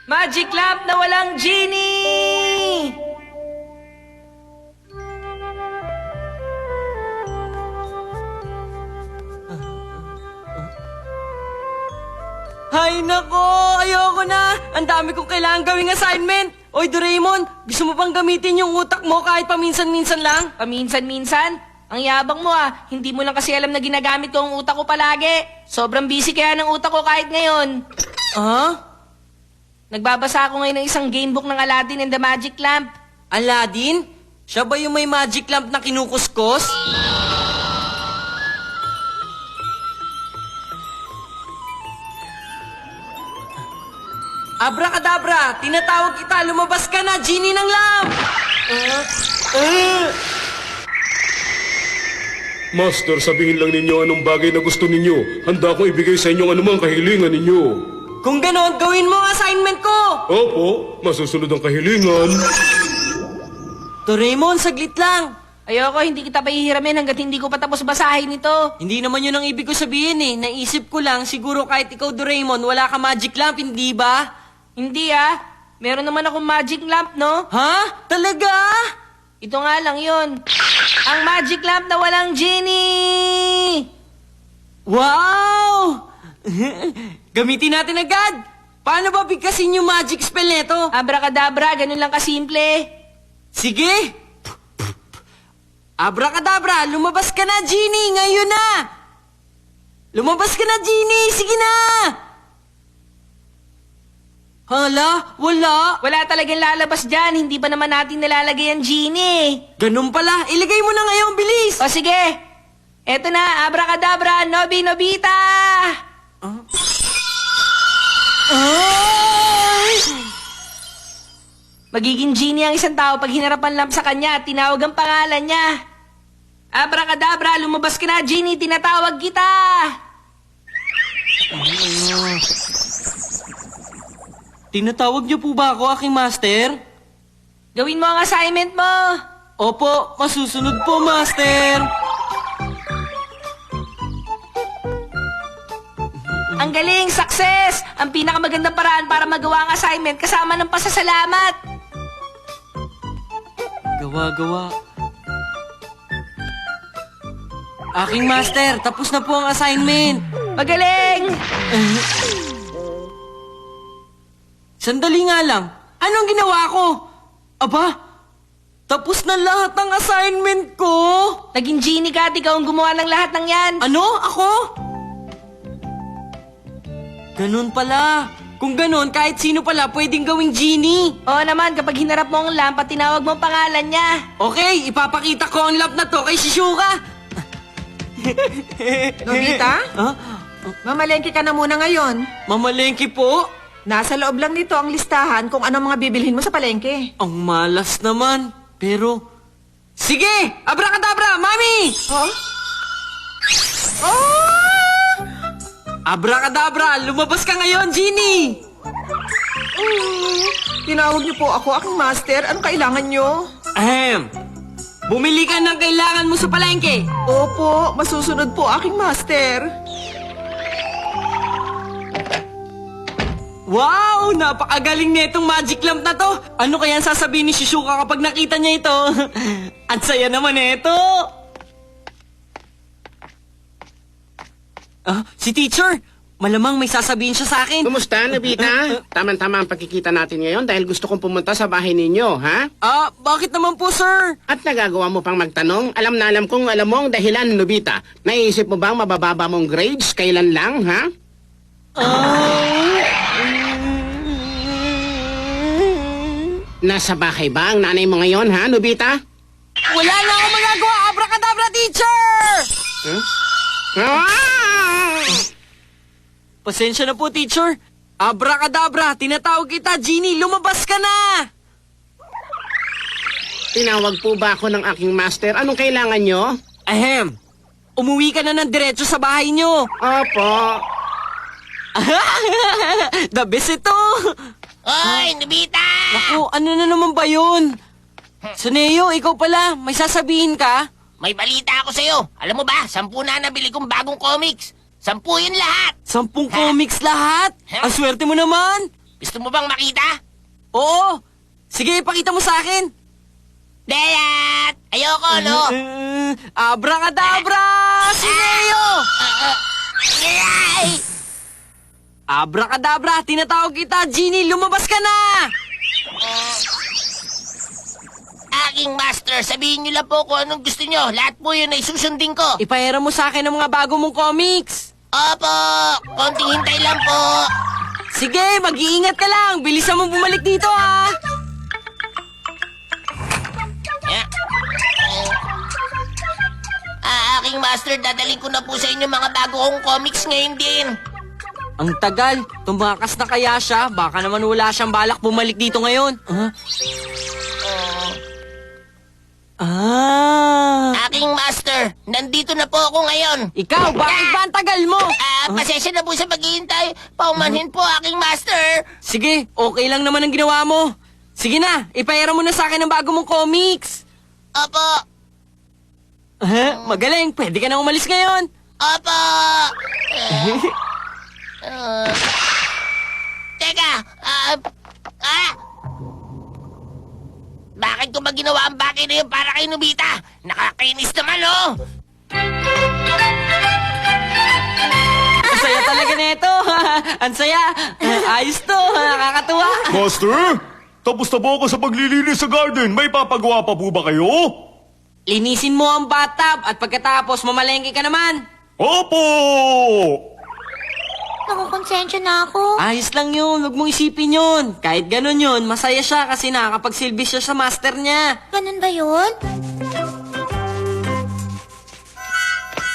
Magic lamp na walang genie! Hay nako, ayoko na. Ang dami kong kailangan gawing assignment. Oy, Doraemon, gusto mo bang gamitin yung utak mo kahit paminsan-minsan lang? Paminsan-minsan? Ang yabang mo ah. Hindi mo lang kasi alam na ginagamit ko ang utak ko palagi. Sobrang busy kaya ng utak ko kahit ngayon. Ah? Nagbabasa ako ngayon ng isang gamebook ng Aladdin and the Magic Lamp. Aladdin? Siya ba yung may magic lamp na kinukuskos? Abracadabra! Tinatawag kita! Lumabas ka na! Genie ng lamp! Master, sabihin lang ninyo anong bagay na gusto ninyo. Handa kong ibigay sa inyo anumang kahilingan ninyo. Kung ganon, gawin mo ang assignment ko! Opo, masusunod ang kahilingan. Doraemon, saglit lang! Ayoko, hindi kita pahihiramin hanggat hindi ko patapos basahin ito. Hindi naman yun ang ibig ko sabihin eh. Naisip ko lang, siguro kahit ikaw, Doraemon, wala ka magic lamp, hindi ba? Hindi ah. Meron naman akong magic lamp, no? Ha? Talaga? Ito nga lang yun. Ang magic lamp na walang genie! Wow! Gamitin natin agad! Paano ba bigkasin yung magic spell neto? Abracadabra, ganun lang kasimple. Sige! Abracadabra, lumabas ka na, Genie! Ngayon na! Lumabas ka na, Genie! Sige na! Hala, wala. Wala talagang lalabas dyan. Hindi pa naman natin nalalagay ang genie. Ganun pala. Ilagay mo na ngayon, bilis! O sige. Eto na, abracadabra, Nobita! Ay! Magiging genie ang isang tao pag hinarapan lamp sa kanya at tinawag ang pangalan niya. Abracadabra, lumabas ka na, genie, tinatawag kita! Tinatawag niyo po ba ako, aking master? Gawin mo ang assignment mo. Opo, masusunod po, master. Ang galing, success! Ang pinakamagandang paraan para magawa ang assignment kasama ng pasasalamat. Gawa-gawa. Aking master, tapos na po ang assignment. Magaling! Sandali nga lang. Anong ginawa ko? Aba, tapos na lahat ng assignment ko. Naging genie ka at ikaw ang gumawa ng lahat ng yan. Ano? Ako? Ganun pala. Kung ganun, kahit sino pala pwedeng gawing genie. Oo naman, kapag hinarap mo ang lamp at tinawag mo ang pangalan niya. Okay, ipapakita ko ang lamp na to kay Shizuka. Nobita? Ha? Mamalengke ka na muna ngayon. Mamalengke po? Nasa loob lang nito ang listahan kung ano mga bibilhin mo sa palengke. Ang malas naman. Pero... Sige! Abracadabra! Mami! Oh? Oh! Abracadabra! Lumabas ka ngayon, Genie! Tinawag niyo po ako, aking master. Anong kailangan niyo? Ahem! Bumili ka ng kailangan mo sa palengke! Opo, masusunod po aking master. Wow! Napakagaling nitong magic lamp na to! Ano kaya ang sasabihin ni Shizuka kapag nakita niya ito? At saya naman ito! Ah, si teacher! Malamang may sasabihin siya sa akin. Kumusta, Nobita? Tama-tama ang pagkikita natin ngayon dahil gusto kong pumunta sa bahay ninyo, ha? Ah, bakit naman po, sir? At nagagawa mo pang magtanong? Alam na alam kong alam mo ang dahilan, Nobita. Naisip mo bang mabababa mong grades? Kailan lang, ha? Nasa bahay ba ang nanay mo ngayon, ha, Nobita? Wala na akong magagawa! Abracadabra, teacher! Ah! Pasensya na po, teacher. Abracadabra, tinatawag kita, Genie, lumabas ka na! Tinawag po ba ako ng aking master? Anong kailangan nyo? Ahem, umuwi ka na ng diretso sa bahay nyo. Opo. The best ito! Hoy, Nobita! Naku, ano na naman ba yun? Suneo, ikaw pala, may sasabihin ka? May balita ako sa'yo. Alam mo ba, 10 na nabili kong bagong comics. 10 yun lahat. 10 comics lahat? Ang swerte mo naman! Gusto mo bang makita? Oo! Sige, ipakita mo sa akin! Dayat! Ayoko, no? Abracadabra! Sineo! Ay! Abracadabra! Tinatawag kita! Genie, lumabas ka na! Aking master, sabihin niyo lang po kung anong gusto niyo. Lahat po yun ay susundin ko. Ipahera mo sa akin ang mga bago mong comics! Opo, konting hintay lang po. Sige, mag-iingat ka lang! Bilisan mo bumalik dito, ha! Aking master, dadalhin ko na po sa inyo mga bago kong comics ngayon din. Ang tagal. Tumakas na kaya siya. Baka naman wala siyang balak bumalik dito ngayon. Aking master, nandito na po ako ngayon. Ikaw, bakit ba ang tagal mo? Pasensya na po sa paghihintay. Paumanhin po, aking master. Sige, okay lang naman ang ginawa mo. Sige na, ipahera mo na sa akin ang bago mong comics. Opo, Magaling, pwede ka na umalis ngayon. opo. Teka, bakit ko ba ginawa ang bagay na yun para kay Nobita? Nakakainis naman, oh! Ang saya talaga nito. Ang saya. Ayos to, nakakatuwa. Master, tapos na po ako sa paglilinis sa garden. May papagawa pa po ba kayo? Linisin mo ang bathtub at pagkatapos mamalengke ka naman. Opo! Nakukonsensya na ako. Ayos lang yun, huwag mong isipin yun. Kahit ganun yun, masaya siya kasi nakakapagsilbi siya sa master niya. Ganun ba yun?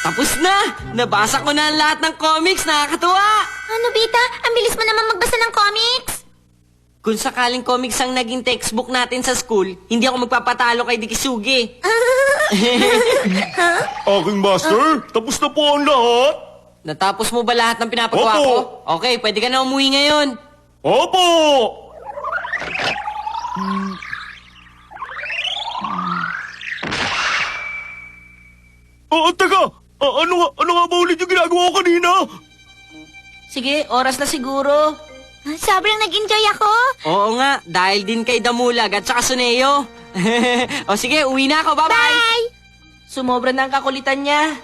Tapos na! Nabasa ko na ang lahat ng comics, nakakatuwa! Ano, Bita? Ang bilis mo naman magbasa ng comics. Kung sakaling comics ang naging textbook natin sa school, hindi ako magpapatalo kay Dikisugi. Aking master, tapos na po ang lahat. Natapos mo ba lahat ng pinapagawa Opo. ko? Okay, pwede ka na umuwi ngayon. Opo! Teka! Ano nga ba ulit yung ginagawa ko kanina? Sige, oras na siguro. Sobrang nag-enjoy ako. Oo nga, dahil din kay Damulag at saka Suneo. O sige, uwi na ako, bye-bye! Bye! Sumobra na ang kakulitan niya.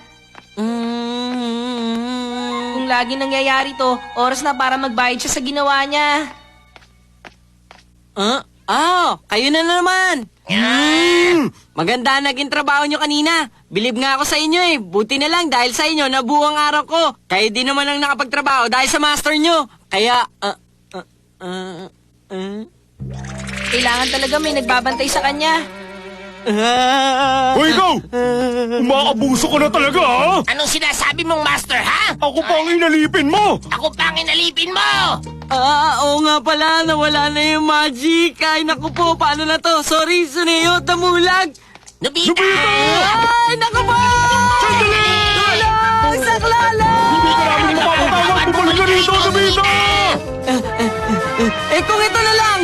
Kung lagi nangyayari to, oras na para magbayad siya sa ginawa niya. Kayo na naman! Maganda naging trabaho nyo kanina. Bilib nga ako sa inyo eh. Buti na lang dahil sa inyo nabuo ang araw ko. Kayo din naman ang nakapagtrabaho dahil sa master nyo. Kaya, Kailangan talaga may nagbabantay sa kanya. Hoy, ikaw! Umaabuso ka na talaga, ha? Anong sinasabi mong master, ha? Ako pa ang inalipin mo! Ako pa ang inalipin mo! oo nga pala, nawala na yung magic. Ay, naku po, paano na to? Sorry, Suneo, Damulag. Nobita! Ay, naku po! Sandali! Tulong! Saklala! Hindi ka namin mapapatawag! Bumalik ka rito, Nobita! Kung ito na lang!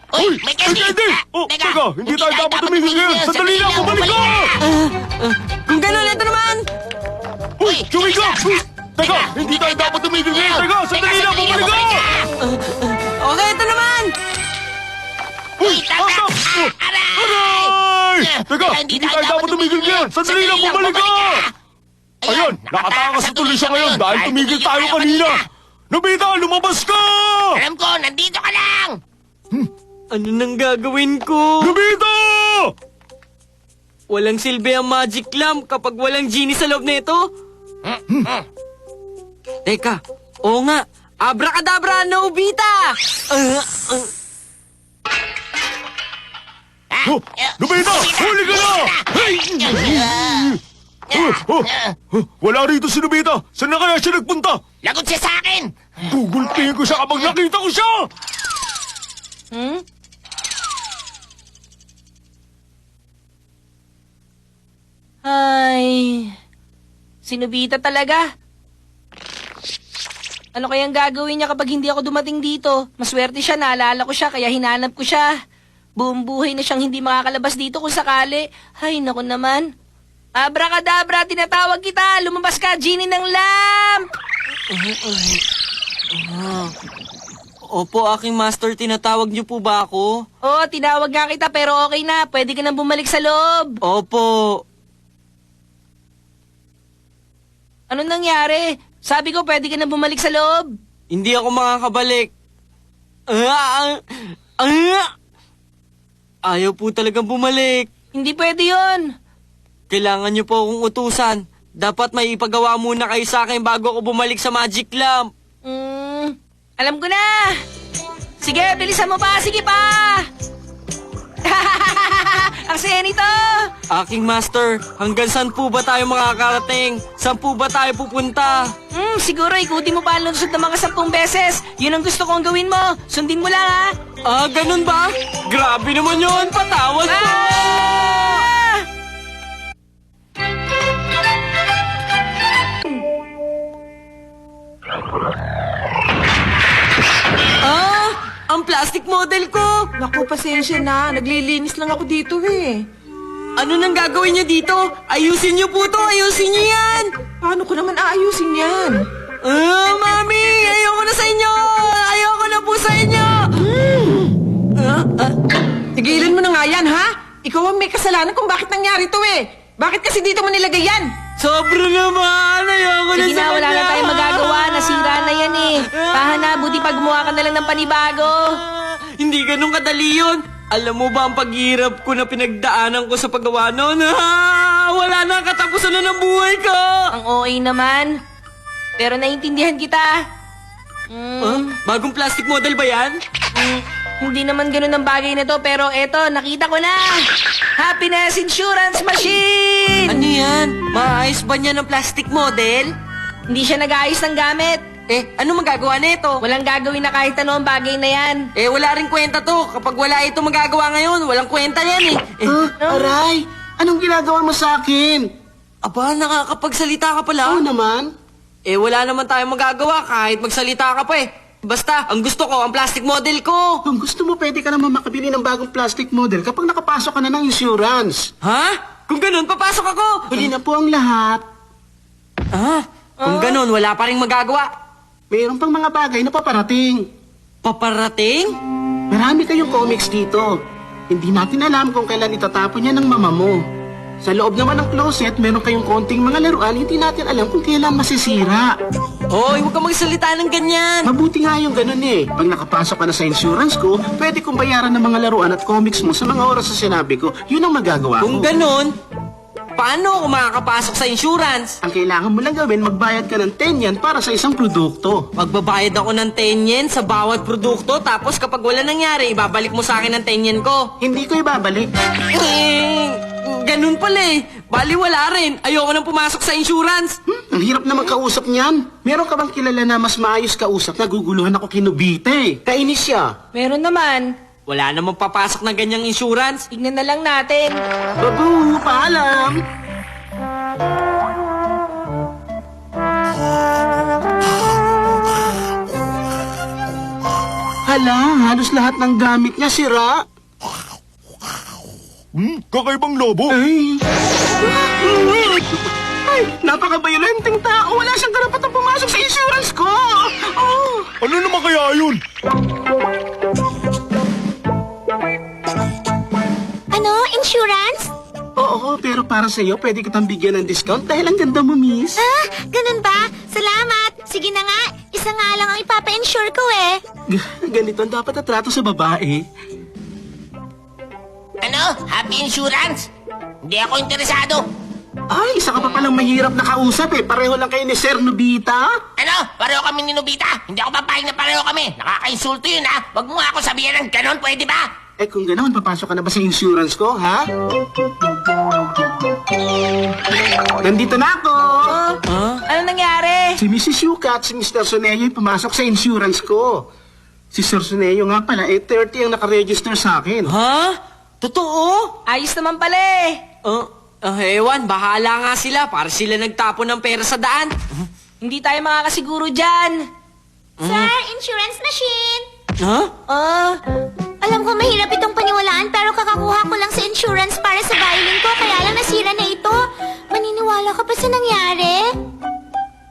Uy, may candy! Hindi! Teka, hindi tayo dapat tumigil ngayon! Sandali lang, bumalik ka! Kung gano'n, ito naman! Uy, tumigil! Teka, hindi tayo dapat tumigil ngayon! Teka, sandali lang, bumalik ka! Okay, ito naman! Uy, teka! atak! Aray! Teka, hindi tayo dapat tumigil ngayon! Sandali lang, bumalik ka! Ayan, nakatakas sa tuloy siya ngayon dahil tumigil tayo kanina! Nobita, lumabas ka! Alam ko, nandito ka lang! Ano nang gagawin ko? Nobita! Walang silbi ang magic lamp kapag walang genie sa loob nito. Teka, oo nga. Abracadabra, Nobita! Nobita, huli ka na! Hey! Wala rito si Nobita! Saan na kaya siya nagpunta? Lagot siya sa akin! Gugulpihin ko siya kapag nakita ko siya! Ay, sinubita talaga. Ano kayang gagawin niya kapag hindi ako dumating dito? Maswerte siya, naalala ko siya, kaya hinanap ko siya. Buong buhay na siyang hindi makakalabas dito kung sakali. Ay, naku naman. Abracadabra, tinatawag kita! Lumabas ka, genie ng lamp! Opo, aking master, tinatawag niyo po ba ako? Oo, tinawag nga kita pero okay na. Pwede ka nang bumalik sa loob. Opo. Anong nangyari? Sabi ko pwede ka nang bumalik sa loob. Hindi ako makakabalik. Ayaw po talagang bumalik. Hindi pwede yon. Kailangan niyo po akong utusan. Dapat may ipagawa muna kayo sa akin bago ako bumalik sa Magic Lamp. Alam ko na. Sige, bilisan mo pa. Sige pa. Ang saya nito. Aking master, hanggang saan po ba tayo makakarating? Saan po ba tayo pupunta? Siguro ikutin mo pa ang lunsod ng mga 10 beses. Yun ang gusto kong gawin mo. Sundin mo lang, ha? Ganun ba? Grabe naman yun. Patawad po! Ang plastic model ko! Naku, pasensya na. Naglilinis lang ako dito eh. Ano nang gagawin niyo dito? Ayusin niyo po to! Ayusin niyo yan! Paano ko naman aayusin yan? Mami! Ayoko na sa inyo! Ayoko na po sa inyo! Tigilan mo na nga yan, ha? Ikaw ang may kasalanan kung bakit nangyari to eh. Bakit kasi dito mo nilagay yan? Sobra naman! Ayoko na Sige sa na, wala na kanya! tayong magagawa. Nasira na yan eh. Tahana, buti pag gumawa ka na lang ng panibago. Hindi ganun kadali yun. Alam mo ba ang paghihirap ko na pinagdaanan ko sa paggawa nun? Wala na katapusan na ng buhay ko! Ang OA naman. Pero naiintindihan kita. Bagong plastic model ba yan? Hindi naman ganun ang bagay na to, pero eto, nakita ko na. Happiness Insurance Machine! Ano yan? Maayos ba niya ng plastic model? Hindi siya nag-aayos ng gamit. Ano magagawa nito? Walang gagawin na kahit ano ang bagay na yan. Wala rin kwenta to. Kapag wala ito magagawa ngayon, walang kwenta yan Aray, anong ginagawa mo sa akin? Aba, nakakapagsalita ka pala. Oo naman. Wala naman tayong magagawa kahit magsalita ka pa Basta, ang gusto ko, ang plastic model ko. Kung gusto mo, pwede ka naman makabili ng bagong plastic model kapag nakapasok ka na ng insurance. Ha? Kung ganun, papasok ako. Huli na po ang lahat. Kung ganun, wala pa rin magagawa. Mayroon pang mga bagay na paparating. Paparating? Marami kayong comics dito. Hindi natin alam kung kailan itatapon yan ng mama mo. Sa loob naman ng closet, meron kayong konting mga laruan, hindi natin alam kung kailan masisira. Hoy, huwag ka magsalita ng ganyan. Mabuti nga yung ganun eh. Pag nakapasok ka na sa insurance ko, pwede kong bayaran ng mga laruan at comics mo sa mga oras na sinabi ko. Yun ang magagawa Kung ko. ganun, paano ako makakapasok sa insurance? Ang kailangan mo lang gawin, magbayad ka ng 10 yan para sa isang produkto. Magbabayad ako ng 10 yen sa bawat produkto, tapos kapag wala nangyari, ibabalik mo sa akin ang 10 yen ko. Hindi ko ibabalik. Ganun pala Bali wala rin. Ayoko nang pumasok sa insurance. Ang hirap naman kausap niyan. Meron ka bang kilala na mas maayos kausap? Naguguluhan ako kinubite. Kainis siya. Meron naman. Wala namang papasok na ganyang insurance. Tignan na lang natin. Babu, paalam. Hala, halos lahat ng gamit niya sira. Kakaibang lobo. Ay, napaka-violenteng tao. Wala siyang karapatang pumasok sa insurance ko. Oh. Ano naman kaya yun? Ano? Insurance? Oo, pero para sa iyo, pwede kitang bigyan ng discount dahil ang ganda mo, miss. Ganun ba? Salamat. Sige na nga. Isa nga lang ang ipapa-insure ko eh. Ganito ang dapat na trato sa babae. Ano? Happy Insurance? Hindi ako interesado. Ay, isa ka pa palang mahirap na kausap eh. Pareho lang kayo ni Sir Nobita. Ano? Pareho kami ni Nobita. Hindi ako papayag na pareho kami. Nakaka-insulto yun, ha? Wag mo nga ako sabihin ng ganon, pwede ba? Eh kung ganoon, papasok ka na ba sa insurance ko, ha? Nandito na ako! Ano nangyari? Si Mrs. Yuka at si Mr. Soneyo ay pumasok sa insurance ko. Si Sir Soneyo nga pala, 30 ang nakaregister sa akin. Ha? Totoo? Ayos naman pala eh. Ewan, bahala nga sila para sila nagtapon ng pera sa daan. Hindi tayo makakasiguro dyan. Sir, insurance machine. Ah, Alam ko mahirap itong paniwalaan pero kakakuha ko lang sa insurance para sa violin ko kaya lang nasira na ito. Maniniwala ka pa sa nangyari?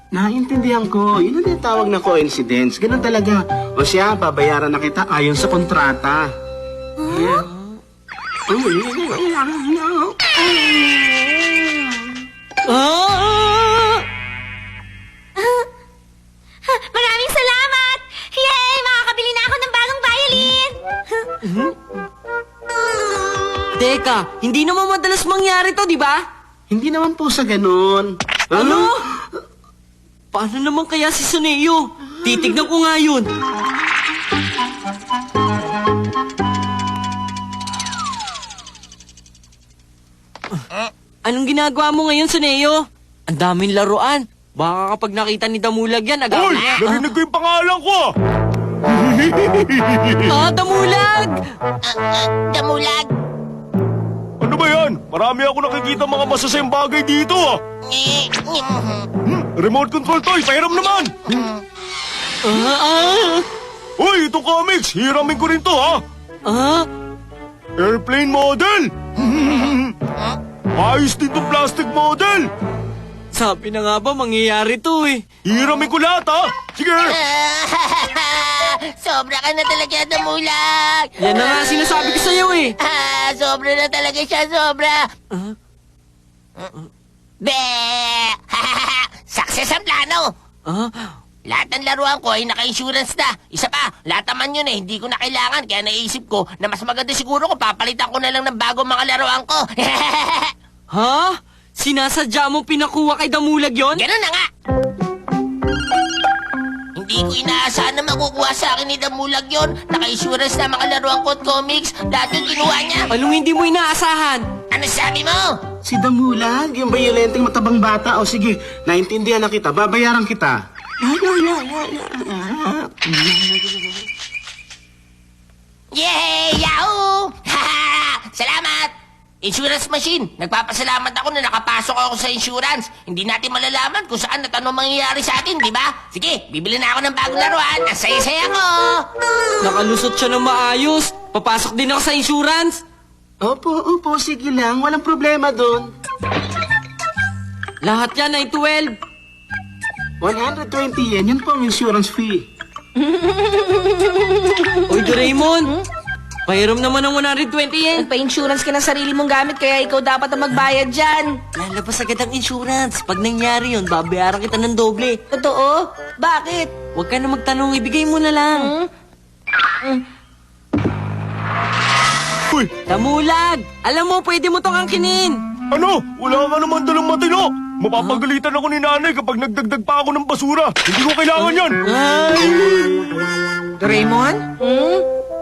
Naiintindihan ko. Yun ang tinatawag na coincidence. Ganun talaga. O siya, babayaran na kita ayon sa kontrata. Ah! Maraming salamat! Yay! Makakabili na ako ng bagong violin! Teka, hindi naman madalas mangyari to, di ba? Hindi naman po sa ganun. Ano? Paano naman kaya si Suneo? Titignan ko nga yun. Anong ginagawa mo ngayon, Suneo? Ang daming laruan. Baka kapag nakita ni Damulag yan, Hoy! agawin niya. Narinig ko yung pangalan ko! Ah, Damulag! Damulag! Ano ba yan? Marami ako nakikita mga masasayang bagay dito ah! Remote control toy, pahiram naman! Uy, itong comics, hiramin ko rin to ha! Airplane model! Ayos din tong plastic model! Sabi na nga ba, mangyayari to eh. Hiramin ko lahat ha! Sige! Sobra ka na talaga, Damulag! Yan na nga sinasabi ko sa'yo eh. Sobra na talaga siya, sobra! Be! Success ang plano! Lahat ng laruan ko ay naka-insurance na. Isa pa, lahat naman yun eh, hindi ko na kailangan. Kaya naisip ko na mas maganda siguro kung papalitan ko na lang ng bagong mga laruan ko. Ha? Sinasadya mong pinakuha kay Damulag yon? Ganun na nga! Hindi ko inaasahan na makukuha sa akin ni Damulag yon. Naka-insurance na mga laruan ko at comics. Lahat yung kinuha niya. Anong hindi mo inaasahan? Ano sabi mo? Si Damulag, yung bayolenteng matabang bata. O sige, naintindihan na kita. Babayaran kita. Yay! Yahoo! Salamat! Insurance machine. Nagpapasalamat ako na nakapasok ako sa insurance. Hindi natin malalaman kung saan at ano mangyayari sa atin, di ba? Sige, bibili na ako ng bagong laruan. Ang saya-saya ko! Nakalusot siya ng maayos. Papasok din ako sa insurance. Opo, sige lang. Walang problema doon. Lahat yan ay 12. 120 yen, yun po ang insurance fee. Oy, Doraemon. Pahiram naman ng 120 yen. Nagpa-insurance ka ng sarili mong gamit kaya ikaw dapat ang magbayad dyan. Lalabas agad ang insurance. Pag nangyari yun, babayaran kita ng doble. Totoo? Bakit? Huwag ka na magtanong, ibigay mo na lang. Uy, Damulag! Alam mo, pwede mo tong angkinin. ano? Wala ka naman dalang matino! Mapapagalitan ako ni nanay kapag nagdagdag pa ako ng basura. Hindi ko kailangan yan! Doraemon?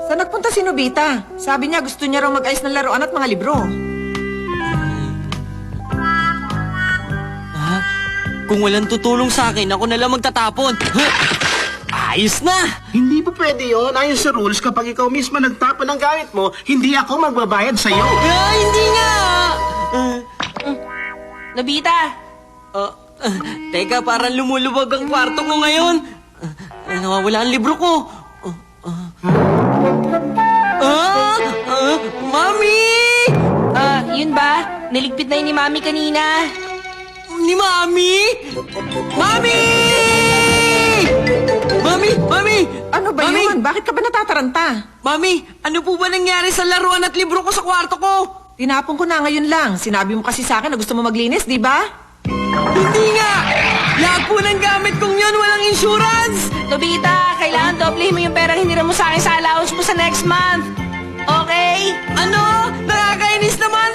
Saan nagpunta si Nobita? Sabi niya gusto niya raw mag-ayos ng laruan at mga libro. Kung walang tutulong sa akin, ako na lang magtatapon. Ayos na! Hindi po pwede yun. Ayon sa rules, kapag ikaw mismo nagtapon ng gamit mo, hindi ako magbabayad sa'yo. Hindi nga! Nobita! Teka, parang lumulubog ang kwarto ko ngayon. Nawawala ang libro ko. Mami! Yun ba? Niligpit na yun ni Mami kanina. Ni Mami! Mami! Mami! Ano ba Mami! yun? Bakit ka ba natataranta? Mami, ano po ba nangyari sa laruan at libro ko sa kwarto ko? Tinapon ko na ngayon lang. Sinabi mo kasi sa akin na gusto mo maglinis, di ba? Hindi nga! Lahat po ng gamit kong yun, walang insurance! Nobita, kailangan doblehin mo yung perang hiniram mo sa akin sa allowance mo sa next month. Okay? Ano? Nakakainis naman!